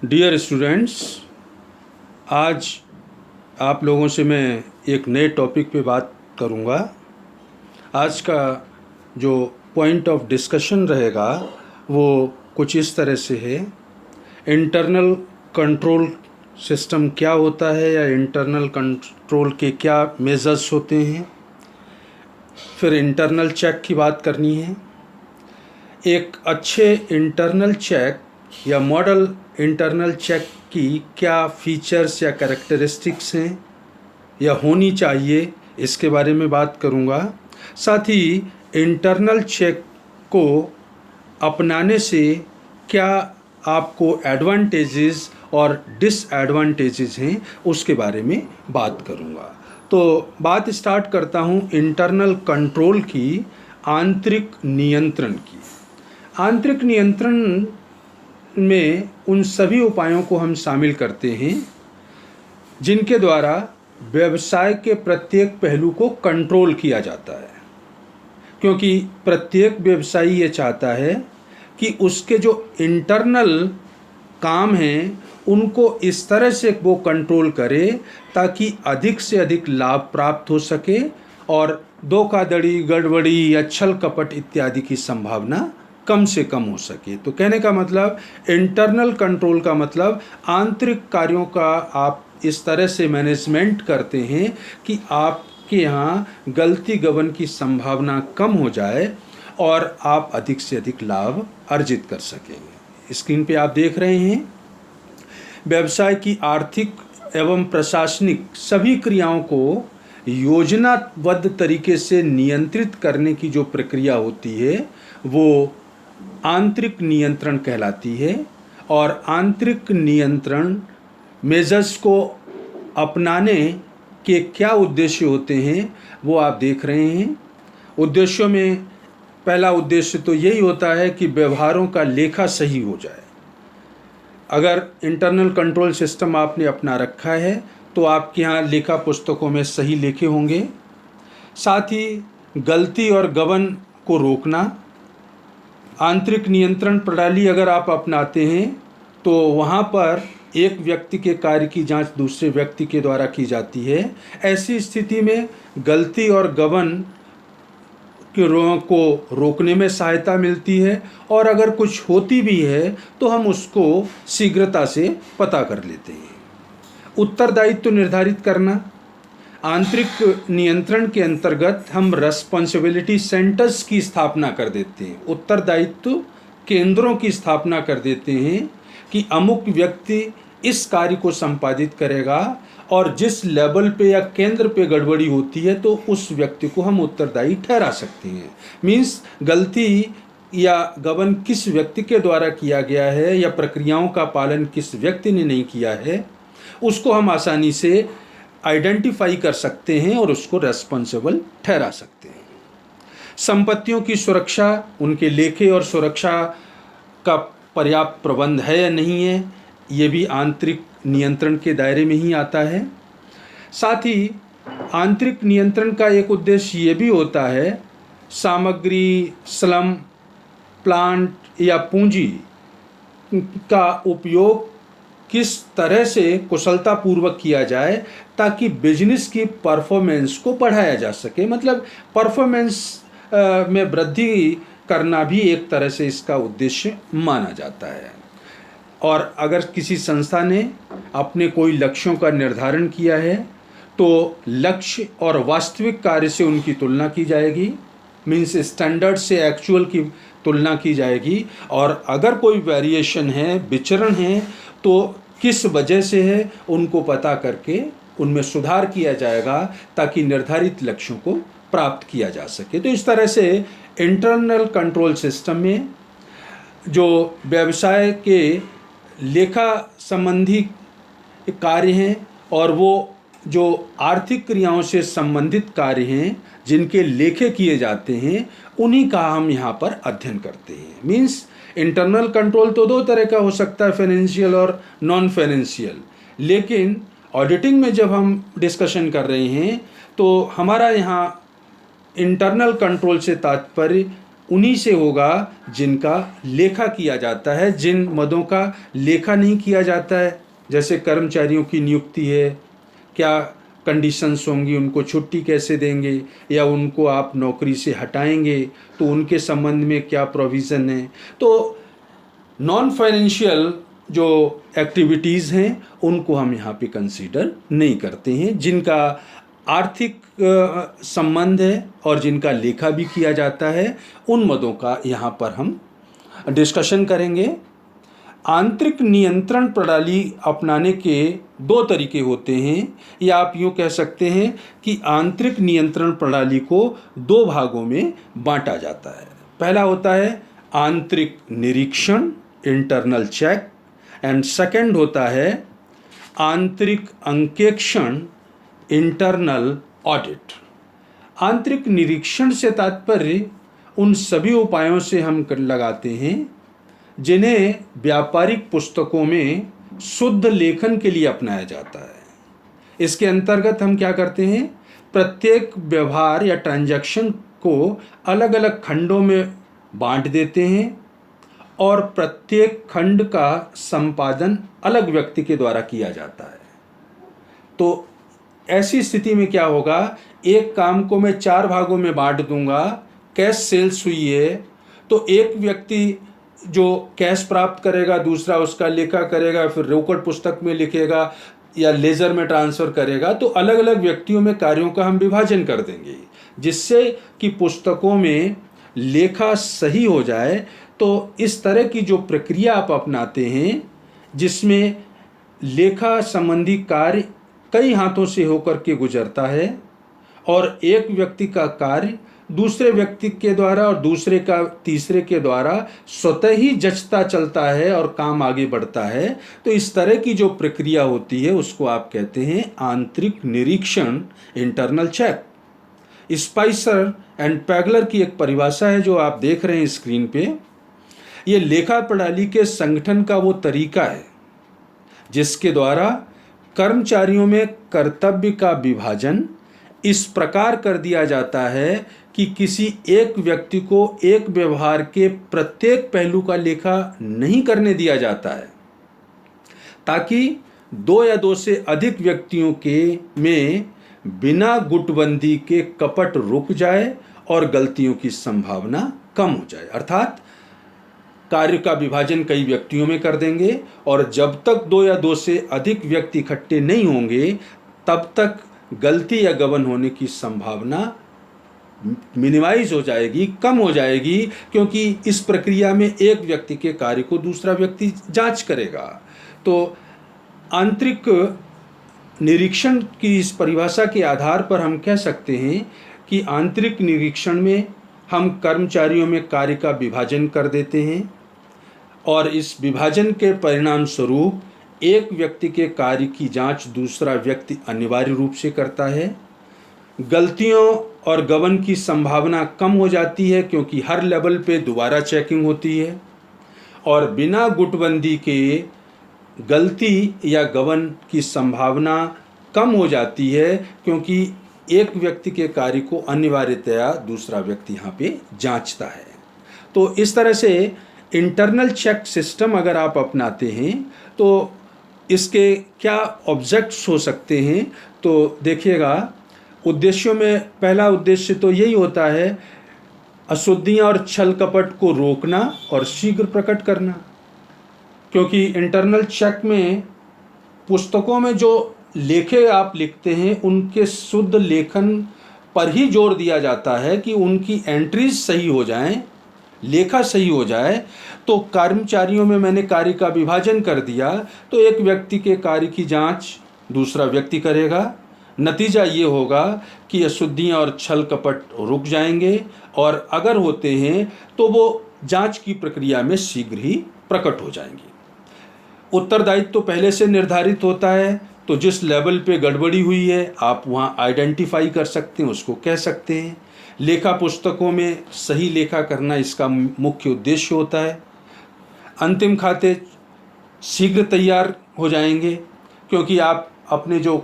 Dear students, आज आप लोगों से मैं एक नए टॉपिक पे बात करूँगा। आज का जो पॉइंट ऑफ डिस्कशन रहेगा वो कुछ इस तरह से है। इंटरनल कंट्रोल सिस्टम क्या होता है या इंटरनल कंट्रोल के क्या मेजर्स होते हैं। फिर इंटरनल चेक की बात करनी है। एक अच्छे इंटरनल चेक या मॉडल इंटरनल चेक की क्या फीचर्स या कैरेक्टरिस्टिक्स हैं या होनी चाहिए, इसके बारे में बात करूँगा। साथ ही इंटरनल चेक को अपनाने से क्या आपको एडवांटेजेस और डिसएडवांटेजेस हैं, उसके बारे में बात करूँगा। तो बात स्टार्ट करता हूँ इंटरनल कंट्रोल की, आंतरिक नियंत्रण की। आंतरिक नियंत्रण में उन सभी उपायों को हम शामिल करते हैं जिनके द्वारा व्यवसाय के प्रत्येक पहलू को कंट्रोल किया जाता है, क्योंकि प्रत्येक व्यवसायी ये चाहता है कि उसके जो इंटरनल काम हैं उनको इस तरह से वो कंट्रोल करे ताकि अधिक से अधिक लाभ प्राप्त हो सके और धोखाधड़ी, गड़बड़ी या छल कपट इत्यादि की संभावना कम से कम हो सके। तो कहने का मतलब इंटरनल कंट्रोल का मतलब आंतरिक कार्यों का आप इस तरह से मैनेजमेंट करते हैं कि आपके यहाँ गलती गबन की संभावना कम हो जाए और आप अधिक से अधिक लाभ अर्जित कर सकेंगे। स्क्रीन पे आप देख रहे हैं व्यवसाय की आर्थिक एवं प्रशासनिक सभी क्रियाओं को योजनाबद्ध तरीके से नियंत्रित करने की जो प्रक्रिया होती है वो आंतरिक नियंत्रण कहलाती है। और आंतरिक नियंत्रण मेजर्स को अपनाने के क्या उद्देश्य होते हैं वो आप देख रहे हैं। उद्देश्यों में पहला उद्देश्य तो यही होता है कि व्यवहारों का लेखा सही हो जाए। अगर इंटरनल कंट्रोल सिस्टम आपने अपना रखा है तो आपके यहाँ लेखा पुस्तकों में सही लेखे होंगे। साथ ही गलती और गबन को रोकना। आंतरिक नियंत्रण प्रणाली अगर आप अपनाते हैं तो वहाँ पर एक व्यक्ति के कार्य की जांच दूसरे व्यक्ति के द्वारा की जाती है। ऐसी स्थिति में गलती और गबन को रोकने में सहायता मिलती है और अगर कुछ होती भी है तो हम उसको शीघ्रता से पता कर लेते हैं। उत्तरदायित्व निर्धारित करना। आंतरिक नियंत्रण के अंतर्गत हम रेस्पॉन्सिबिलिटी सेंटर्स की स्थापना कर देते हैं, उत्तरदायित्व केंद्रों की स्थापना कर देते हैं कि अमुक व्यक्ति इस कार्य को संपादित करेगा और जिस लेवल पे या केंद्र पे गड़बड़ी होती है तो उस व्यक्ति को हम उत्तरदायी ठहरा सकते हैं। मीन्स गलती या गबन किस व्यक्ति के द्वारा किया गया है या प्रक्रियाओं का पालन किस व्यक्ति ने नहीं किया है उसको हम आसानी से आइडेंटिफाई कर सकते हैं और उसको रेस्पॉन्सिबल ठहरा सकते हैं। संपत्तियों की सुरक्षा, उनके लेखे और सुरक्षा का पर्याप्त प्रबंध है या नहीं है, ये भी आंतरिक नियंत्रण के दायरे में ही आता है। साथ ही आंतरिक नियंत्रण का एक उद्देश्य ये भी होता है सामग्री, श्रम, प्लांट या पूंजी का उपयोग किस तरह से कुशलतापूर्वक किया जाए ताकि बिजनेस की परफॉर्मेंस को बढ़ाया जा सके। मतलब परफॉर्मेंस में वृद्धि करना भी एक तरह से इसका उद्देश्य माना जाता है। और अगर किसी संस्था ने अपने कोई लक्ष्यों का निर्धारण किया है तो लक्ष्य और वास्तविक कार्य से उनकी तुलना की जाएगी। मीन्स स्टैंडर्ड से एक्चुअल की तुलना की जाएगी और अगर कोई वेरिएशन है, विचरण है तो किस वजह से है उनको पता करके उनमें सुधार किया जाएगा ताकि निर्धारित लक्ष्यों को प्राप्त किया जा सके। तो इस तरह से इंटरनल कंट्रोल सिस्टम में जो व्यवसाय के लेखा संबंधी कार्य हैं और वो जो आर्थिक क्रियाओं से संबंधित कार्य हैं जिनके लेखे किए जाते हैं उन्हीं का हम यहाँ पर अध्ययन करते हैं। मीन्स इंटरनल कंट्रोल तो दो तरह का हो सकता है, फाइनेंशियल और नॉन फाइनेंशियल। लेकिन ऑडिटिंग में जब हम डिस्कशन कर रहे हैं तो हमारा यहाँ इंटरनल कंट्रोल से तात्पर्य उन्हीं से होगा जिनका लेखा किया जाता है। जिन मदों का लेखा नहीं किया जाता है, जैसे कर्मचारियों की नियुक्ति है, क्या कंडीशंस होंगी, उनको छुट्टी कैसे देंगे, या उनको आप नौकरी से हटाएंगे तो उनके संबंध में क्या प्रोविज़न है। तो नॉन फाइनेंशियल जो एक्टिविटीज़ हैं उनको हम यहाँ पे कंसीडर नहीं करते हैं। जिनका आर्थिक संबंध है और जिनका लेखा भी किया जाता है, उन मदों का यहाँ पर हम डिस्कशन करेंगे। आंतरिक नियंत्रण प्रणाली अपनाने के दो तरीके होते हैं, या आप यूँ कह सकते हैं कि आंतरिक नियंत्रण प्रणाली को दो भागों में बांटा जाता है। पहला होता है आंतरिक निरीक्षण, इंटरनल चेक, एंड सेकंड होता है आंतरिक अंकेक्षण, इंटरनल ऑडिट। आंतरिक निरीक्षण से तात्पर्य उन सभी उपायों से हम लगाते हैं जिन्हें व्यापारिक पुस्तकों में शुद्ध लेखन के लिए अपनाया जाता है। इसके अंतर्गत हम क्या करते हैं, प्रत्येक व्यवहार या ट्रांजैक्शन को अलग अलग खंडों में बांट देते हैं और प्रत्येक खंड का संपादन अलग व्यक्ति के द्वारा किया जाता है। तो ऐसी स्थिति में क्या होगा, एक काम को मैं 4 भागों में बांट दूंगा। कैश सेल्स हुई है तो एक व्यक्ति जो कैश प्राप्त करेगा, दूसरा उसका लेखा करेगा, फिर रोकड़ पुस्तक में लिखेगा या लेजर में ट्रांसफ़र करेगा। तो अलग अलग व्यक्तियों में कार्यों का हम विभाजन कर देंगे, जिससे कि पुस्तकों में लेखा सही हो जाए। तो इस तरह की जो प्रक्रिया आप अपनाते हैं, जिसमें लेखा संबंधी कार्य कई हाथों से होकर के गुजरता है और एक व्यक्ति का कार्य दूसरे व्यक्ति के द्वारा और दूसरे का तीसरे के द्वारा स्वतः ही जचता चलता है और काम आगे बढ़ता है, तो इस तरह की जो प्रक्रिया होती है उसको आप कहते हैं आंतरिक निरीक्षण, internal check. Spicer and Pegler की एक परिभाषा है जो आप देख रहे हैं स्क्रीन पे। ये लेखा प्रणाली के संगठन का वो तरीका है जिसके द्वारा कर्मचारियों में कर्तव्य का विभाजन इस प्रकार कर दिया जाता है कि किसी एक व्यक्ति को एक व्यवहार के प्रत्येक पहलू का लेखा नहीं करने दिया जाता है, ताकि 2 या 2 से अधिक व्यक्तियों के में बिना गुटबंदी के कपट रुक जाए और गलतियों की संभावना कम हो जाए। अर्थात कार्य का विभाजन कई व्यक्तियों में कर देंगे और जब तक 2 या 2 से अधिक व्यक्ति इकट्ठे नहीं होंगे तब तक गलती या गबन होने की संभावना मिनिमाइज हो जाएगी, कम हो जाएगी, क्योंकि इस प्रक्रिया में एक व्यक्ति के कार्य को दूसरा व्यक्ति जांच करेगा। तो आंतरिक निरीक्षण की इस परिभाषा के आधार पर हम कह सकते हैं कि आंतरिक निरीक्षण में हम कर्मचारियों में कार्य का विभाजन कर देते हैं और इस विभाजन के परिणाम स्वरूप एक व्यक्ति के कार्य की जांच दूसरा व्यक्ति अनिवार्य रूप से करता है। गलतियों और गबन की संभावना कम हो जाती है क्योंकि हर लेवल पे दोबारा चेकिंग होती है और बिना गुटबंदी के गलती या गबन की संभावना कम हो जाती है क्योंकि एक व्यक्ति के कार्य को अनिवार्यतया दूसरा व्यक्ति यहाँ पे जांचता है। तो इस तरह से इंटरनल चेक सिस्टम अगर आप अपनाते हैं तो इसके क्या ऑब्जेक्ट्स हो सकते हैं, तो देखिएगा उद्देश्यों में पहला उद्देश्य तो यही होता है अशुद्धियाँ और छल कपट को रोकना और शीघ्र प्रकट करना, क्योंकि इंटरनल चेक में पुस्तकों में जो लेखे आप लिखते हैं उनके शुद्ध लेखन पर ही जोर दिया जाता है कि उनकी एंट्रीज सही हो जाएं, लेखा सही हो जाए। तो कर्मचारियों में मैंने कार्य का विभाजन कर दिया तो एक व्यक्ति के कार्य की जांच दूसरा व्यक्ति करेगा। नतीजा ये होगा कि अशुद्धियाँ और छल कपट रुक जाएंगे और अगर होते हैं तो वो जांच की प्रक्रिया में शीघ्र ही प्रकट हो जाएंगी। उत्तरदायित्व तो पहले से निर्धारित होता है, तो जिस लेवल पे गड़बड़ी हुई है आप वहाँ आइडेंटिफाई कर सकते हैं, उसको कह सकते हैं। लेखा पुस्तकों में सही लेखा करना इसका मुख्य उद्देश्य होता है। अंतिम खाते शीघ्र तैयार हो जाएंगे क्योंकि आप अपने जो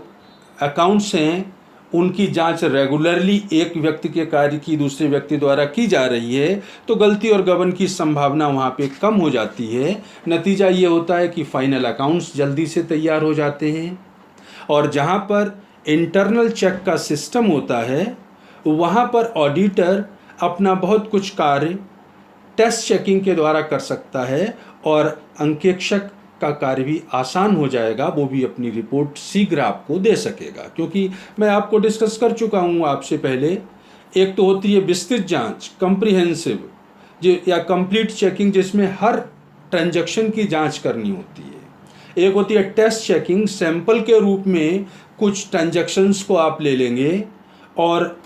अकाउंट्स हैं उनकी जांच रेगुलरली एक व्यक्ति के कार्य की दूसरे व्यक्ति द्वारा की जा रही है तो गलती और गबन की संभावना वहाँ पे कम हो जाती है। नतीजा ये होता है कि फाइनल अकाउंट्स जल्दी से तैयार हो जाते हैं। और जहाँ पर इंटरनल चेक का सिस्टम होता है वहाँ पर ऑडिटर अपना बहुत कुछ कार्य टेस्ट चेकिंग के द्वारा कर सकता है और अंकेक्षक का कार्य भी आसान हो जाएगा, वो भी अपनी रिपोर्ट शीघ्र आपको दे सकेगा। क्योंकि मैं आपको डिस्कस कर चुका हूँ आपसे पहले, एक तो होती है विस्तृत जांच कम्प्रिहेंसिव या कंप्लीट चेकिंग जिसमें हर ट्रांजैक्शन की जांच करनी होती है। एक होती है टेस्ट चेकिंग, सैंपल के रूप में कुछ ट्रांजैक्शंस को आप ले लेंगे और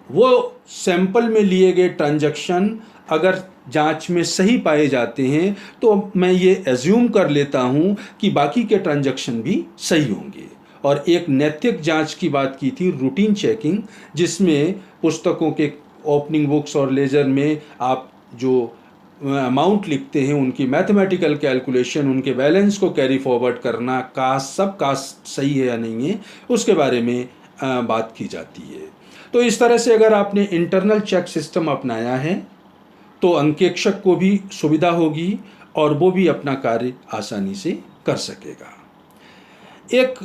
वो सैंपल में लिए गए ट्रांजैक्शन अगर जांच में सही पाए जाते हैं तो मैं ये एज्यूम कर लेता हूं कि बाकी के ट्रांजैक्शन भी सही होंगे। और एक नैतिक जांच की बात की थी, रूटीन चेकिंग, जिसमें पुस्तकों के ओपनिंग बुक्स और लेजर में आप जो अमाउंट लिखते हैं उनकी मैथमेटिकल कैलकुलेशन, उनके बैलेंस को कैरी फॉरवर्ड करना, सब कास्ट सही है या नहीं है, उसके बारे में बात की जाती है। तो इस तरह से अगर आपने इंटरनल चेक सिस्टम अपनाया है तो अंकेक्षक को भी सुविधा होगी और वो भी अपना कार्य आसानी से कर सकेगा। एक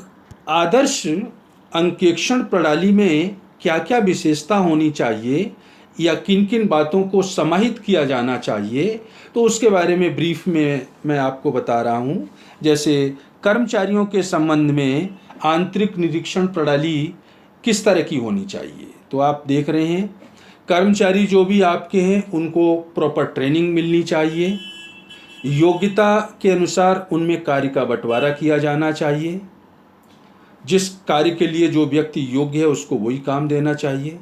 आदर्श अंकेक्षण प्रणाली में क्या क्या विशेषता होनी चाहिए या किन किन बातों को समाहित किया जाना चाहिए, तो उसके बारे में ब्रीफ में मैं आपको बता रहा हूँ। जैसे कर्मचारियों के संबंध में आंतरिक निरीक्षण प्रणाली किस तरह की होनी चाहिए। तो आप देख रहे हैं कर्मचारी जो भी आपके हैं उनको प्रॉपर ट्रेनिंग मिलनी चाहिए, योग्यता के अनुसार उनमें कार्य का बंटवारा किया जाना चाहिए, जिस कार्य के लिए जो व्यक्ति योग्य है उसको वही काम देना चाहिए।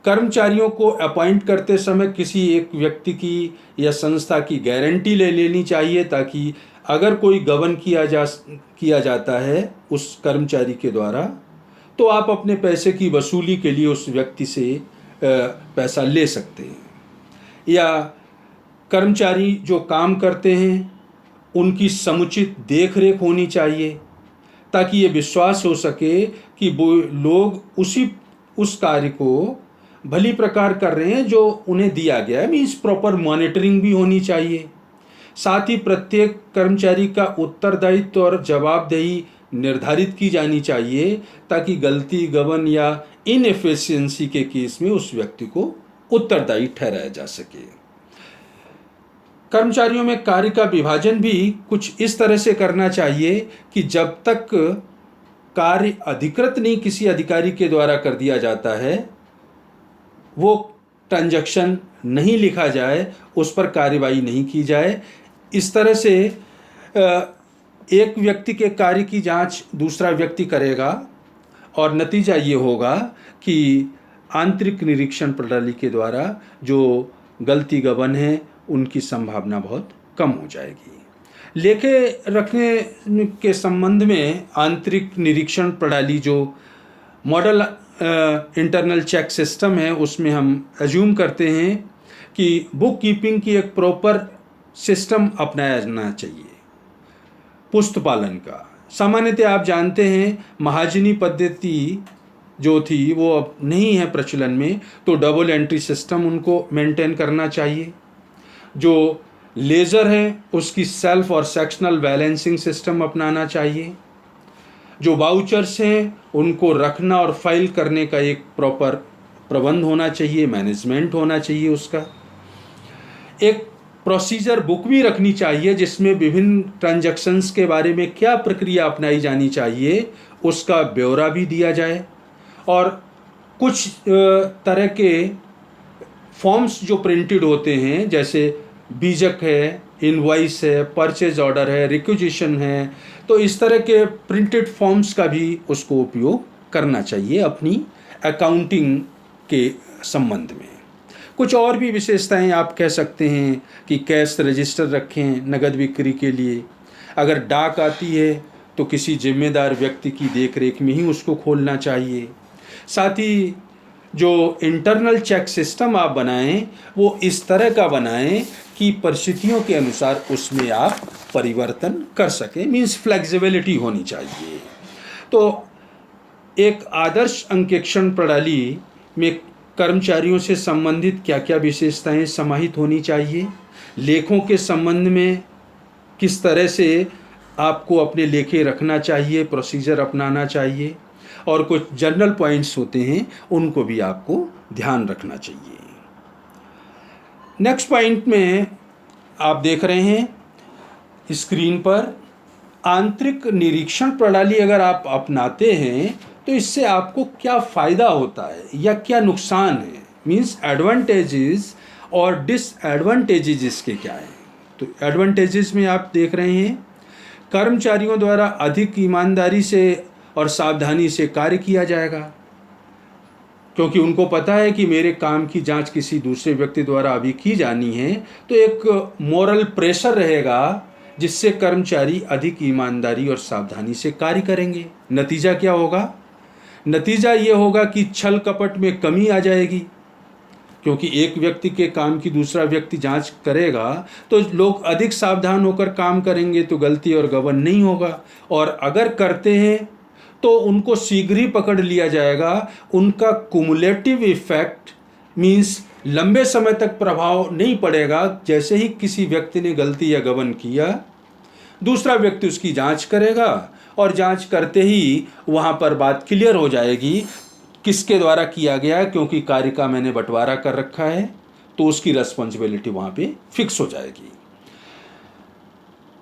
कर्मचारियों को अपॉइंट करते समय किसी एक व्यक्ति की या संस्था की गारंटी ले लेनी चाहिए ताकि अगर कोई गबन किया जाता है उस कर्मचारी के द्वारा तो आप अपने पैसे की वसूली के लिए उस व्यक्ति से पैसा ले सकते हैं। या कर्मचारी जो काम करते हैं उनकी समुचित देखरेख होनी चाहिए ताकि ये विश्वास हो सके कि वो लोग उस कार्य को भली प्रकार कर रहे हैं जो उन्हें दिया गया है। मीन्स प्रॉपर मॉनिटरिंग भी होनी चाहिए। साथ ही प्रत्येक कर्मचारी का उत्तरदायित्व और जवाबदेही निर्धारित की जानी चाहिए ताकि गलती, गबन या इनएफिशिएंसी के केस में उस व्यक्ति को उत्तरदायी ठहराया जा सके। कर्मचारियों में कार्य का विभाजन भी कुछ इस तरह से करना चाहिए कि जब तक कार्य अधिकृत नहीं किसी अधिकारी के द्वारा कर दिया जाता है, वो ट्रांजैक्शन नहीं लिखा जाए, उस पर कार्यवाही नहीं की जाए। इस तरह से एक व्यक्ति के कार्य की जांच दूसरा व्यक्ति करेगा और नतीजा ये होगा कि आंतरिक निरीक्षण प्रणाली के द्वारा जो गलती गबन है उनकी संभावना बहुत कम हो जाएगी। लेखे रखने के संबंध में आंतरिक निरीक्षण प्रणाली जो मॉडल इंटरनल चेक सिस्टम है उसमें हम एज्यूम करते हैं कि बुक कीपिंग की एक प्रॉपर सिस्टम अपनाया जाना चाहिए। पुस्त पालन का सामान्यतः आप जानते हैं महाजनी पद्धति जो थी वो अब नहीं है प्रचलन में, तो डबल एंट्री सिस्टम उनको मेंटेन करना चाहिए। जो लेज़र है उसकी सेल्फ और सेक्शनल बैलेंसिंग सिस्टम अपनाना चाहिए। जो वाउचर्स हैं उनको रखना और फाइल करने का एक प्रॉपर प्रबंध होना चाहिए, मैनेजमेंट होना चाहिए उसका। एक प्रोसीजर बुक भी रखनी चाहिए जिसमें विभिन्न ट्रांजैक्शंस के बारे में क्या प्रक्रिया अपनाई जानी चाहिए उसका ब्यौरा भी दिया जाए। और कुछ तरह के फॉर्म्स जो प्रिंटेड होते हैं जैसे बीजक है, इनवॉइस है, परचेज ऑर्डर है, रिक्विजिशन है, तो इस तरह के प्रिंटेड फॉर्म्स का भी उसको उपयोग करना चाहिए अपनी अकाउंटिंग के संबंध में। कुछ और भी विशेषताएं आप कह सकते हैं कि कैश रजिस्टर रखें नगद बिक्री के लिए। अगर डाक आती है तो किसी जिम्मेदार व्यक्ति की देखरेख में ही उसको खोलना चाहिए। साथ ही जो इंटरनल चेक सिस्टम आप बनाएं वो इस तरह का बनाएं कि परिस्थितियों के अनुसार उसमें आप परिवर्तन कर सकें, मीन्स फ्लेक्सिबिलिटी होनी चाहिए। तो एक आदर्श अंकेक्षण प्रणाली में कर्मचारियों से संबंधित क्या क्या विशेषताएं समाहित होनी चाहिए, लेखों के संबंध में किस तरह से आपको अपने लेखे रखना चाहिए, प्रोसीजर अपनाना चाहिए, और कुछ जनरल पॉइंट्स होते हैं उनको भी आपको ध्यान रखना चाहिए। नेक्स्ट पॉइंट में आप देख रहे हैं स्क्रीन पर, आंतरिक निरीक्षण प्रणाली अगर आप अपनाते हैं तो इससे आपको क्या फ़ायदा होता है या क्या नुकसान है, मीन्स एडवांटेजेस और डिसएडवांटेजेस इसके क्या हैं। तो एडवांटेजेस में आप देख रहे हैं, कर्मचारियों द्वारा अधिक ईमानदारी से और सावधानी से कार्य किया जाएगा, क्योंकि उनको पता है कि मेरे काम की जांच किसी दूसरे व्यक्ति द्वारा अभी की जानी है, तो एक मोरल प्रेशर रहेगा जिससे कर्मचारी अधिक ईमानदारी और सावधानी से कार्य करेंगे। नतीजा क्या होगा? नतीजा ये होगा कि छल कपट में कमी आ जाएगी, क्योंकि एक व्यक्ति के काम की दूसरा व्यक्ति जांच करेगा तो लोग अधिक सावधान होकर काम करेंगे, तो गलती और गबन नहीं होगा, और अगर करते हैं तो उनको शीघ्र ही पकड़ लिया जाएगा। उनका कुमुलेटिव इफेक्ट मीन्स लंबे समय तक प्रभाव नहीं पड़ेगा। जैसे ही किसी व्यक्ति ने गलती या गबन किया, दूसरा व्यक्ति उसकी जांच करेगा और जांच करते ही वहाँ पर बात क्लियर हो जाएगी किसके द्वारा किया गया, क्योंकि कार्य का मैंने बंटवारा कर रखा है, तो उसकी रिस्पॉन्सिबिलिटी वहाँ पे फिक्स हो जाएगी।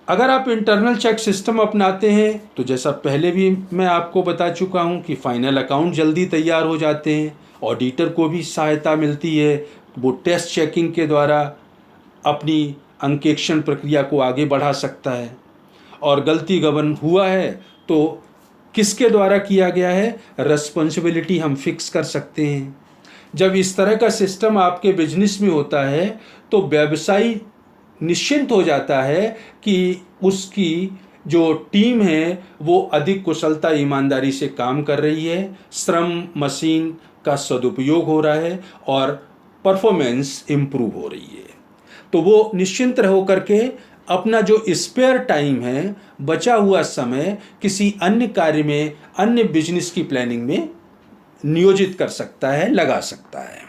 अगर आप इंटरनल चेक सिस्टम अपनाते हैं तो जैसा पहले भी मैं आपको बता चुका हूं कि फाइनल अकाउंट जल्दी तैयार हो जाते हैं, ऑडिटर को भी सहायता मिलती है, वो टेस्ट चेकिंग के द्वारा अपनी अंकेक्षण प्रक्रिया को आगे बढ़ा सकता है, और गलती गबन हुआ है तो किसके द्वारा किया गया है, रिस्पॉन्सिबिलिटी हम फिक्स कर सकते हैं। जब इस तरह का सिस्टम आपके बिजनेस में होता है तो व्यवसायी निश्चिंत हो जाता है कि उसकी जो टीम है वो अधिक कुशलता ईमानदारी से काम कर रही है, श्रम मशीन का सदुपयोग हो रहा है और परफॉर्मेंस इम्प्रूव हो रही है। तो वो निश्चिंत रहो करके अपना जो स्पेयर टाइम है, बचा हुआ समय किसी अन्य कार्य में, अन्य बिजनेस की प्लानिंग में नियोजित कर सकता है, लगा सकता है।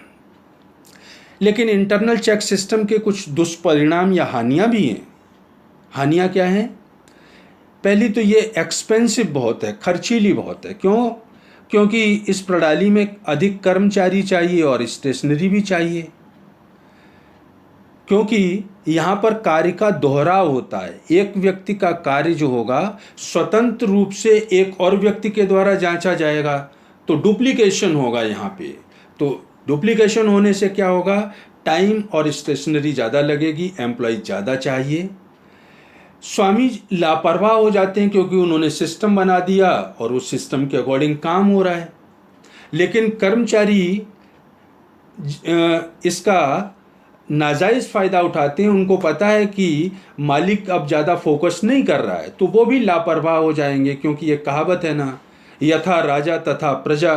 लेकिन इंटरनल चेक सिस्टम के कुछ दुष्परिणाम या हानियां भी हैं। हानियां क्या हैं? पहली तो ये एक्सपेंसिव बहुत है, खर्चीली बहुत है। क्यों? क्योंकि इस प्रणाली में अधिक कर्मचारी चाहिए और स्टेशनरी भी चाहिए, क्योंकि यहाँ पर कार्य का दोहराव होता है। एक व्यक्ति का कार्य जो होगा स्वतंत्र रूप से एक और व्यक्ति के द्वारा जांचा जाएगा, तो डुप्लीकेशन होगा यहाँ पे। तो डुप्लीकेशन होने से क्या होगा, टाइम और स्टेशनरी ज़्यादा लगेगी, एम्प्लॉय ज़्यादा चाहिए। स्वामी लापरवाह हो जाते हैं क्योंकि उन्होंने सिस्टम बना दिया और उस सिस्टम के अकॉर्डिंग काम हो रहा है, लेकिन कर्मचारी इसका नाजायज़ फ़ायदा उठाते हैं। उनको पता है कि मालिक अब ज़्यादा फोकस नहीं कर रहा है, तो वो भी लापरवाह हो जाएंगे, क्योंकि ये कहावत है ना, यथा राजा तथा प्रजा।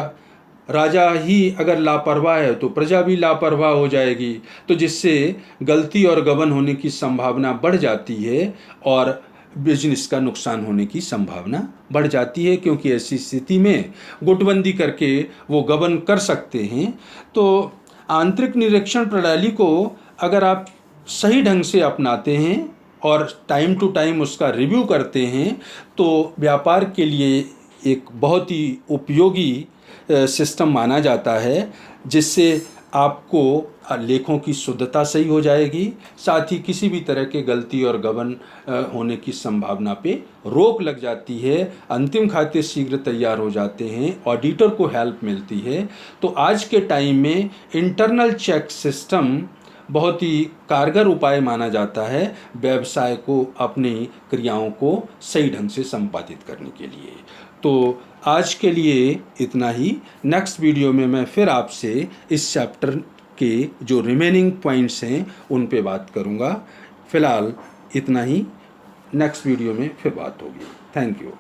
राजा ही अगर लापरवाह है तो प्रजा भी लापरवाह हो जाएगी, तो जिससे गलती और गबन होने की संभावना बढ़ जाती है और बिजनेस का नुकसान होने की संभावना बढ़ जाती है, क्योंकि ऐसी स्थिति में गुटबंदी करके वो गबन कर सकते हैं। तो आंतरिक निरीक्षण प्रणाली को अगर आप सही ढंग से अपनाते हैं और टाइम टू टाइम उसका रिव्यू करते हैं तो व्यापार के लिए एक बहुत ही उपयोगी सिस्टम माना जाता है, जिससे आपको लेखों की शुद्धता सही हो जाएगी, साथ ही किसी भी तरह के गलती और गबन होने की संभावना पे रोक लग जाती है, अंतिम खाते शीघ्र तैयार हो जाते हैं, ऑडिटर को हेल्प मिलती है। तो आज के टाइम में इंटरनल चेक सिस्टम बहुत ही कारगर उपाय माना जाता है व्यवसाय को अपनी क्रियाओं को सही ढंग से संपादित करने के लिए। तो आज के लिए इतना ही। नेक्स्ट वीडियो में मैं फिर आपसे इस चैप्टर के जो रिमेनिंग पॉइंट्स हैं उन पे बात करूँगा। फ़िलहाल इतना ही, नेक्स्ट वीडियो में फिर बात होगी। Thank you.